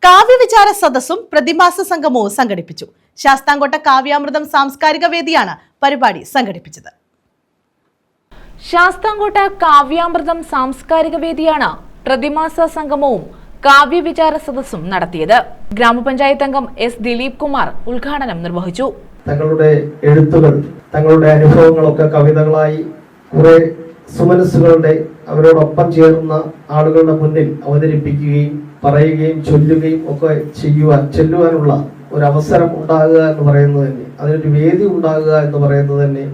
കാവ്യവിചാര സദസ്സും പ്രതിമാസ സംഗമവും സംഘടിപ്പിച്ചു. ശാസ്താംകോട്ട കാവ്യാമൃതം സാംസ്കാരിക വേദിയാണ് പരിപാടി സംഘടിപ്പിച്ചത്. ശാസ്താംകോട്ട കാവ്യാമൃതം സാംസ്കാരിക വേദിയാണ് പ്രതിമാസ സംഗമവും കാവ്യവിചാര സദസ്സും നടത്തിയത്. ഗ്രാമപഞ്ചായത്ത് അംഗം എസ് ദിലീപ് കുമാർ ഉദ്ഘാടനം നിർവഹിച്ചു. തങ്ങളുടെ എഴുത്തുകൾ, തങ്ങളുടെ അനുഭവങ്ങളൊക്കെ കവിതകളായി കുറെ സുമനസ്സുകളുടെ അവരോടൊപ്പം ചേർന്ന ആളുകളുടെ മുന്നിൽ അവതരിപ്പിക്കുകയും പറയുകയും ചൊല്ലുകയും ഒക്കെ ചെല്ലുവാനുള്ള ഒരു അവസരം ഉണ്ടാകുക എന്ന് പറയുന്നത് തന്നെ, അതിനൊരു വേദി ഉണ്ടാകുക എന്ന് പറയുന്നത് തന്നെ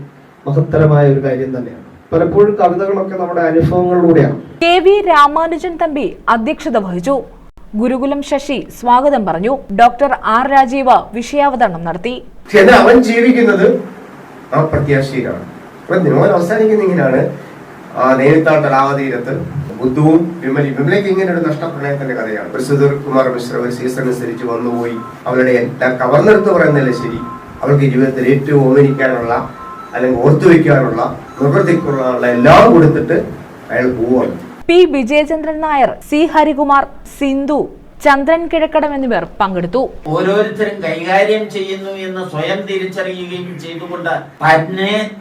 മഹത്തരമായ ഒരു കാര്യം തന്നെയാണ്. പലപ്പോഴും കവിതകളൊക്കെ നമ്മുടെ അനുഭവങ്ങളിലൂടെയാണ്. KV രാമാനുജൻ തമ്പി അധ്യക്ഷത വഹിച്ചു. ഗുരുകുലം ശശി സ്വാഗതം പറഞ്ഞു. ഡോക്ടർ R രാജീവ് വിഷയാവതരണം നടത്തി. അവൻ ജീവിക്കുന്നത് ആ പ്രത്യാശയിലാണ്. അവസാനിക്കുന്ന ഇങ്ങനെയാണ്. നേരിട്ടാൾ തടാകതീരത്ത് ബുദ്ധുവും വിമലയ്ക്ക് ഇങ്ങനെ ഒരു നഷ്ടപ്രണയത്തിന്റെ കഥയാണ്. ഒരു സുധീർ കുമാർ മിശ്ര ഒരു സീസൺ അനുസരിച്ച് വന്നുപോയി അവരുടെ എല്ലാം കവർന്നെടുത്ത് പറയുന്നതല്ലേ ശരി. അവർക്ക് ജീവിതത്തിൽ ഏറ്റവും ഓമനിക്കാനുള്ള അല്ലെങ്കിൽ ഓർത്തുവെക്കാനുള്ള പ്രവൃത്തിക്കുള്ള എല്ലാം കൊടുത്തിട്ട് അയാൾ പോവാണ്. P വിജയചന്ദ്രൻ നായർ, C ഹരികുമാർ, സിന്ധു, ചന്ദ്രൻ കിഴക്കടം എന്നിവർ പങ്കെടുത്തു. ഓരോരുത്തരും കൈകാര്യം ചെയ്യുന്നു എന്ന് സ്വയം തിരിച്ചറിയുകയും ചെയ്തുകൊണ്ട്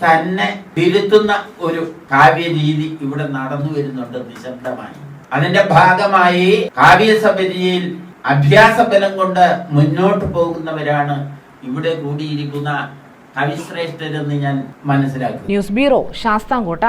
തന്നെ തിരുത്തുന്ന ഒരു കാവ്യരീതി ഇവിടെ നടന്നു വരുന്നുണ്ട് നിശബ്ദമായി. അതിന്റെ ഭാഗമായി കാവ്യസഭയിൽ അഭ്യാസബലം കൊണ്ട് മുന്നോട്ട് പോകുന്നവരാണ് ഇവിടെ കൂടിയിരിക്കുന്ന കവിശ്രേഷ്ഠരെന്ന് ഞാൻ മനസ്സിലാക്കി. News bureau, Sasthamkotta.